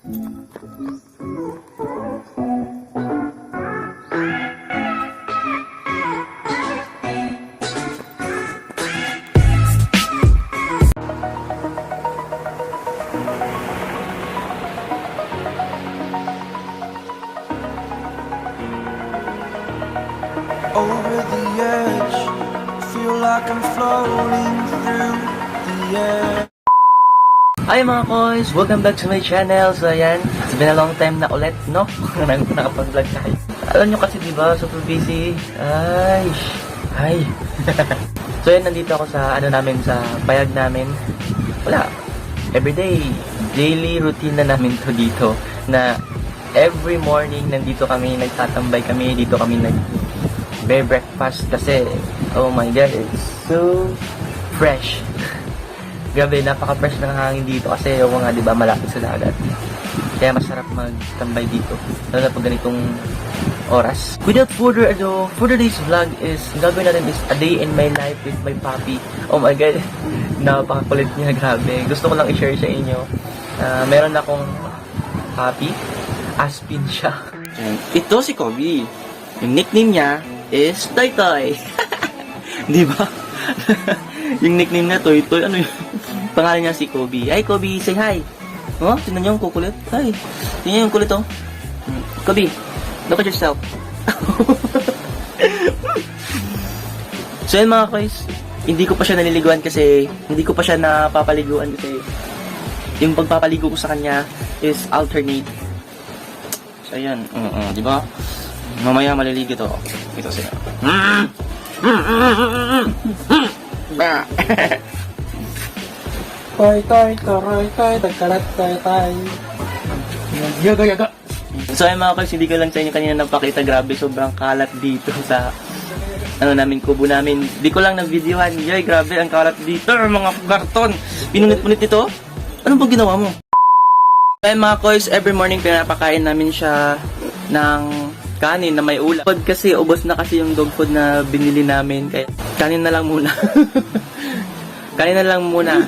Over the edge, feel like I'm floating through the air. Hi mga koys! Welcome back to my channel. So ayan, it's been a long time na ulit, no? Nakapag-vlog tayo. Alam nyo kasi diba, super busy. Ay. So ayan, nandito ako sa namin, sa payag namin. Wala. Everyday, daily routine na namin to dito. Na every morning nandito kami, nagtatambay kami, dito kami breakfast kasi, oh my god, it's so fresh. Grabe, napaka-fresh ng hangin dito kasi yung mga, diba, malapit sa dagat. Kaya masarap magtambay dito, lalo na pag ganitong oras. Without further ado, for today's vlog is, gagawin natin is a day in my life with my puppy. Oh my god, napaka-kulit niya, grabe. Gusto ko lang i-share sa inyo. Meron akong puppy, Aspin siya. And ito si Kobe. Yung nickname niya is Toy Toy. Di ba? Yung nickname na Toy Toy, ano yun? Pangalan niya si Kobe. Hi Kobe, say hi. Oh, tingnan niyo yung kukulit. Hi. Tingnan yung kulit, oh. Kobe, look at yourself. So yun mga guys, hindi ko pa siya naliliguan kasi hindi ko pa siya napapaliguan kasi yung pagpapaligo ko sa kanya is alternate. So ayan, di ba? Mamaya maliligo to. Ito siya. Yaga. So ay mga guys, hindi ko lang sa inyo kanina napakita, grabe, sobrang kalat dito sa namin, kubo namin. Di ko lang na-videohan. Yay, grabe, ang kalat dito, mga karton. Pinunit-punit ito. Ano ba ginawa mo? Ay mga guys, every morning pinapakain namin siya ng kanin na may ulam. Kasi ubos na kasi yung dog food na binili namin, kaya kanin na lang muna. Kanin na lang muna.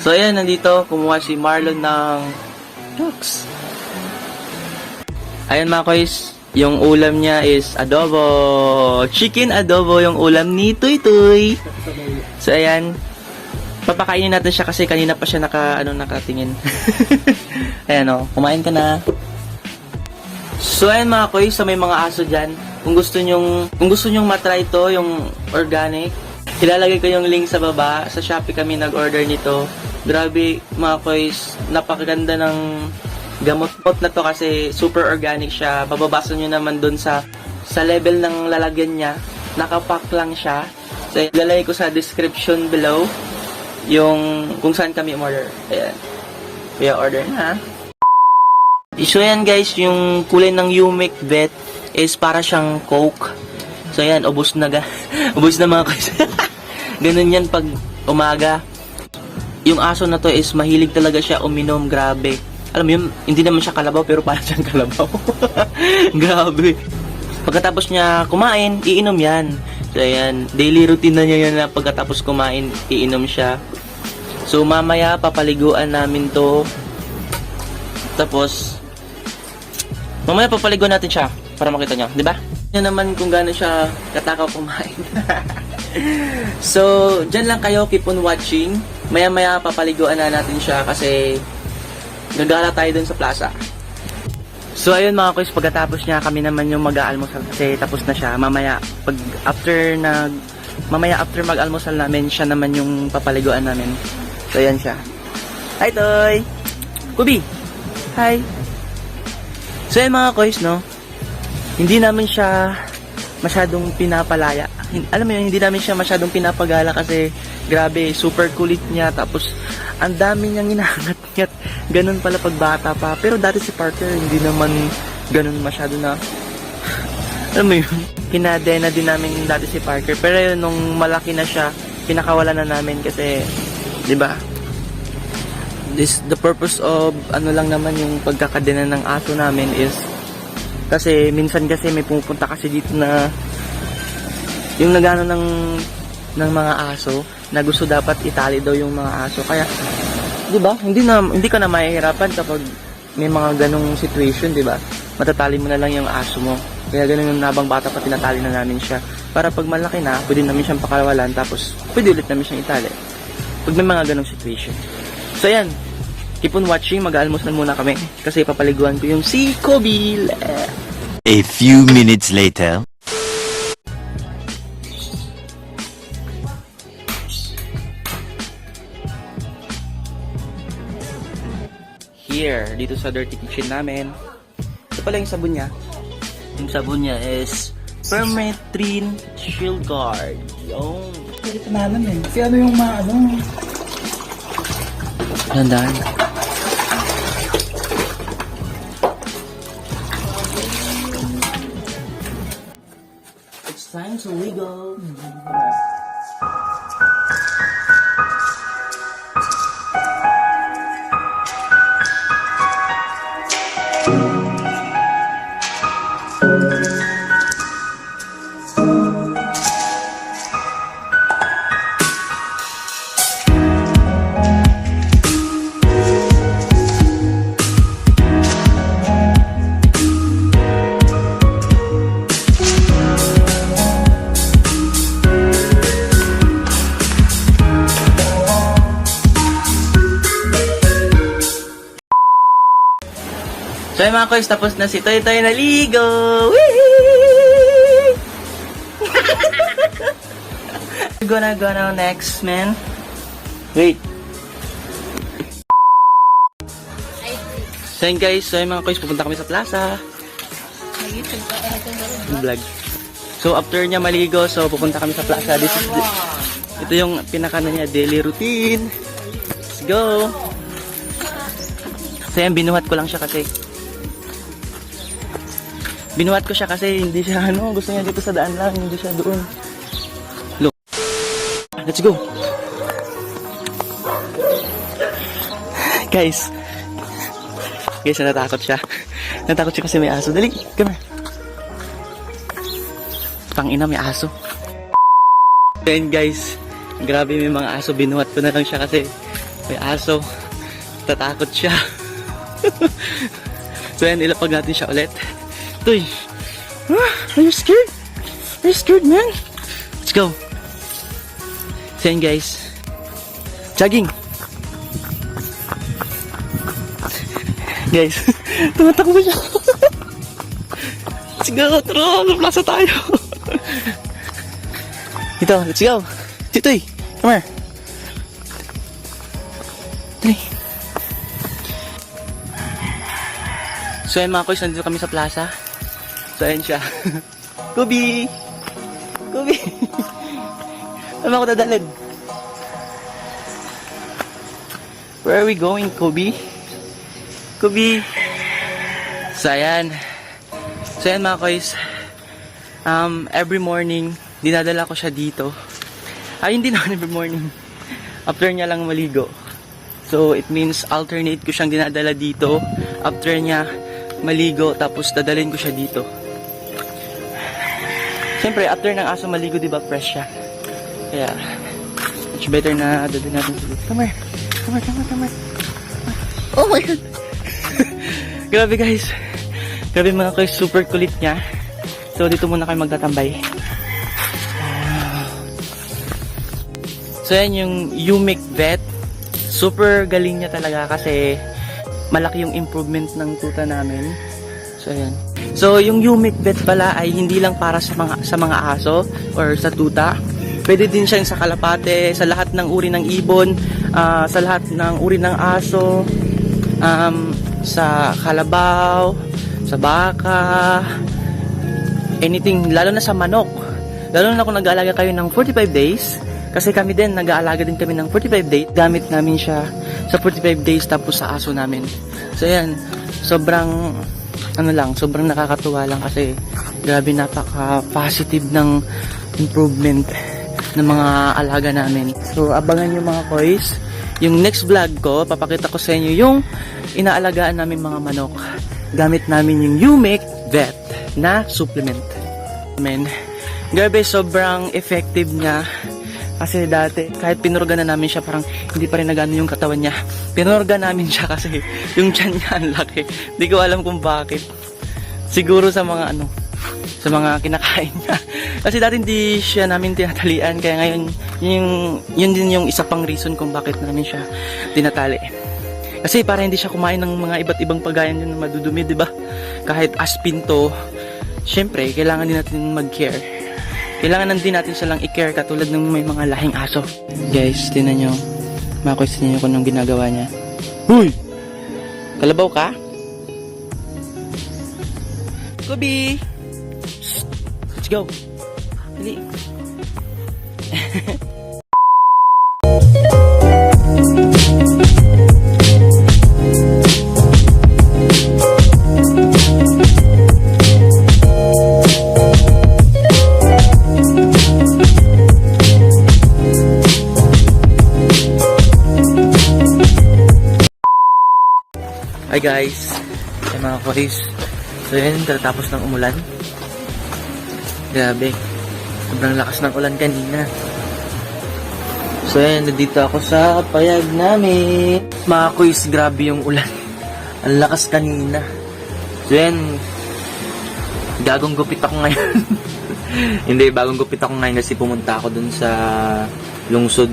So ayan, nandito kumuha si Marlon ng dogs. Ayan mga guys, yung ulam niya is adobo. Chicken adobo yung ulam ni Tuy Tuy. So ayan, papakainin natin siya kasi kanina pa siya nakatingin. Ayan o, kumain ka na. So ayan mga koy, sa may mga aso dyan, kung gusto nyong matry to, yung organic, ilalagay ko yung link sa baba. Sa Shopee kami nag-order nito. Grabe mga koy, napakaganda ng gamot na to kasi super organic siya. Bababasa nyo naman dun sa level ng lalagyan niya. Nakapack lang siya. So ilalagay ko sa description below yung kung saan kami order. Ayan, kaya order na. So yan guys, yung kulay ng Yumic Vet is para siyang Coke. So yan, ubos na ubos na mga guys. Ganun yan pag umaga. Yung aso na to is mahilig talaga siya uminom, grabe. Alam mo yun, hindi naman siya kalabaw pero parang siyang kalabaw. Grabe. Pagkatapos niya kumain, iinom yan. So yan, daily routine na niya yan na pagkatapos kumain, iinom siya. So mamaya papaliguan namin to. Tapos mamaya papaliguan natin siya para makita nyo, di ba? Yan naman kung gaano siya katakaw kumain. So, dyan lang kayo, keep on watching. Maya-maya papaliguan na natin siya kasi gagala tayo dun sa plaza. So, ayun mga kuys, pagkatapos niya, kami naman yung mag-aalmusal kasi tapos na siya. Mamaya, after mag-almusal namin, siya naman yung papaliguan namin. So, ayan siya. Hi, Toy! Kubi! Hi! So yun mga koys, no, hindi namin siya masyadong pinapalaya. Alam mo yun, hindi namin siya masyadong pinapagala kasi grabe, super kulit niya. Tapos ang dami niyang inaangat-ngat. Ganun pala pag bata pa. Pero dati si Parker hindi naman ganun masyado na, alam mo yun, pinadena din namin dati si Parker. Pero yun, nung malaki na siya, pinakawala na namin kasi, di ba, the purpose of ano lang naman yung pagkakadena ng aso namin is kasi minsan kasi may pumupunta kasi dito na yung nagano ng mga aso na gusto dapat itali daw yung mga aso, kaya 'Di ba? Hindi ka na mahihirapan kapag may mga ganong situation, 'di ba? Matatali mo na lang yung aso mo. Kaya ganun yung nabang bata pa, tinatali na namin siya. Para pag malaki na, pwede namin siyang pakawalan, tapos pwede ulit namin siyang itali. Pag may mga ganong situation. So ayan, keep on watching, mag-aalmusal muna kami. Kasi papaliguan ko yung si Kobe. A few minutes later. Here, dito sa dirty kitchen namin. Ito pala yung sabon niya. Yung sabon niya is Permethrin Shield Guard. Yung... Hindi ko na alam eh. Kasi ano yung mga ano. Dandan. It's time to wiggle. So yung mga koys, tapos na si Toy Toy naligo! Whee! Gonna go now next, man. Wait. So yun guys, so yung mga koys, pupunta kami sa plaza. Vlog. So after niya maligo, so pupunta kami sa plaza. Ito yung pinakana niya, daily routine. Let's go! So yan, binuhat ko lang siya kasi hindi siya gusto niya dito sa daan lang, hindi siya doon. Look. Let's go. Guys, natakot siya. Natakot siya kasi may aso. Dali, come here. Tangina, may aso. And guys, grabe may mga aso. Binuhat ko na lang siya kasi may aso. Tatakot siya. So yan, ilapag natin siya ulit. Toy, are you scared? Are you scared, man? Let's go. So yan guys, jogging. Guys, tumatakbo siya. Let's go, tara, plaza tayo. Ito, let's go. Titoy, come here. Dali. So yan mga koys, nandito kami sa plaza. So ayan siya. Kobe! Kobe! Saan ako dadalhin? Where are we going, Kobe? Kobe! So ayan. So ayan mga koys. Every morning, dinadala ko siya dito. Ay, hindi naman every morning. After niya lang maligo. So it means alternate ko siyang dinadala dito. After niya maligo, tapos dadalhin ko siya dito. Siyempre, after ng aso maligo, diba, fresh siya. Kaya, much better na dadalhin natin siya dito. Come here. Come here. Oh my God! Grabe guys. Grabe mga guys, super kulit niya. So, dito muna kayo magtatambay. So, yan yung Yumic Vet. Super galing niya talaga kasi malaki yung improvement ng tuta namin. So, ayan. So, yung Yumic Vet pala ay hindi lang para sa mga aso or sa tuta. Pwede din siyang sa kalapate, sa lahat ng uri ng ibon, sa lahat ng uri ng aso, sa kalabaw, sa baka, anything, lalo na sa manok. Lalo na kung nag-aalaga kayo ng 45 days, kasi kami din, nag-aalaga din kami ng 45 days. Gamit namin siya sa 45 days tapos sa aso namin. So, ayan, sobrang sobrang nakakatuwa lang kasi grabe, napaka-positive ng improvement ng mga alaga namin. So, abangan nyo mga koys. Yung next vlog ko, papakita ko sa inyo yung inaalagaan namin mga manok. Gamit namin yung Yumic Vet na supplement. Grabe, sobrang effective niya Kasi dati, kahit pinurga na namin siya, parang hindi pa rin nagano yung katawan niya. Pinurga namin siya kasi yung tiyan niya ang laki. Hindi ko alam kung bakit. Siguro sa mga sa mga kinakain niya. Kasi dati hindi siya namin tinatalian. Kaya ngayon, yun din yung isa pang reason kung bakit namin siya tinatali. Kasi para hindi siya kumain ng mga iba't ibang pagkain na madudumi, di ba? Kahit aspin to, syempre, kailangan din natin mag-care. Kailangan din natin silang i-care katulad ng may mga lahing aso. Guys, tinan nyo. Makwestiyon nyo kung anong ginagawa niya. Huy! Kalabaw ka? Kobe! Shh! Let's go! Dali! Hi guys! Ay mga kois. So yan, tatapos ng umulan. Grabe. Sobrang lakas ng ulan kanina. So yan, nandito ako sa payag namin. Mga kois, grabe yung ulan. Ang lakas kanina. So yan, gagong gupit ako ngayon. Hindi, bagong gupit ako ngayon kasi pumunta ako dun sa lungsod.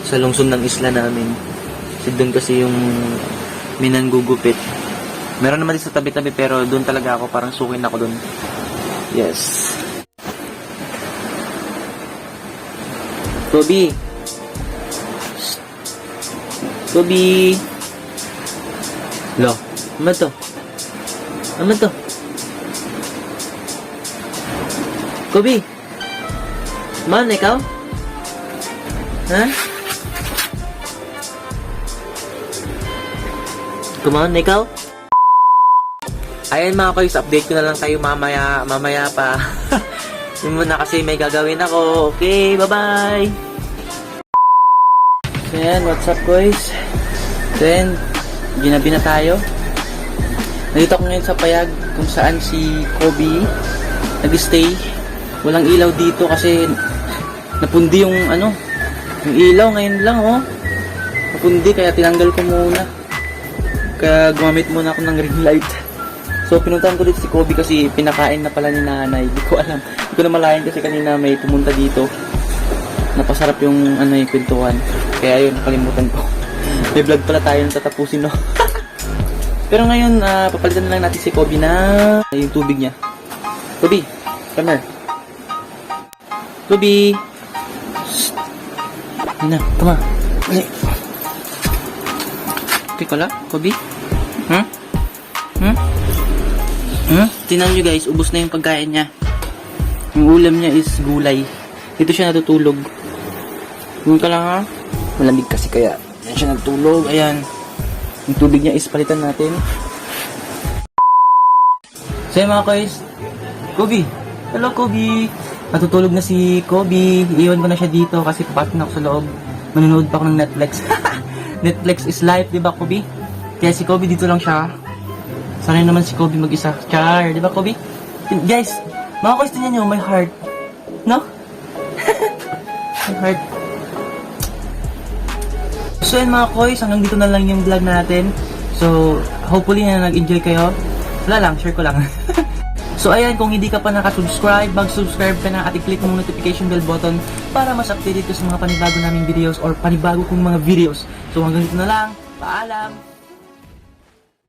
Sa lungsod ng isla namin. Kasi dun kasi yung minanggugupit. Meron naman din sa tabi-tabi pero doon talaga ako, parang sukin ako doon. Yes. Kobe. Shh. Kobe. Lo, ano to? Ano to? Kobe. Man, ikaw? Ha? Come on, ikaw? Ayan mga kois, update ko na lang kayo mamaya pa. Yun muna kasi may gagawin ako. Okay, bye-bye! So yan, what's up kois? Then, ginabi na tayo. Nandito ako ngayon sa payag kung saan si Kobe nag-stay. Walang ilaw dito kasi napundi yung yung ilaw ngayon lang Napundi kaya tinanggal ko muna. Kaya gumamit muna ako ng ring light. So pinuntahan ko dito si Kobe kasi pinakain na pala ni nanay. Hindi ko alam. Hindi ko na malayan kasi kanina may pumunta dito. Napasarap yung yung kwentuhan. Kaya yun, nakalimutan ko. May vlog pala tayo na tatapusin, no? Pero ngayon, papalitan na lang natin si Kobe na yung tubig niya. Kobe, come here. Kobe! Shh. Yan na, come on. Okay ka lang, Kobe? Tingnan nyo guys, ubos na yung pagkain niya. Yung ulam niya is gulay. Dito siya natutulog. Yung ka lang ha. Malamig kasi kaya. Yan siya natutulog. Ayan. Yung tubig niya is palitan natin. So yun mga guys. Kobe. Hello Kobe. Natutulog na si Kobe. Iiwan ko na siya dito kasi papasok na ako sa loob. Manonood pa ako ng Netflix. Netflix is life, diba Kobe? Kaya si Kobe dito lang siya. Sanay naman si Kobe mag-isa. Char, di ba Kobe? Guys, mga kois, tingnan nyo, may heart. No? May heart. So yun mga kois, hanggang dito na lang yung vlog natin. So, hopefully na nag-enjoy kayo. Wala lang, share ko lang. So ayan, kung hindi ka pa nakasubscribe, mag-subscribe ka na at i-click mo yung notification bell button para mas updated ka sa mga panibago naming videos or panibago kong mga videos. So hanggang dito na lang, paalam!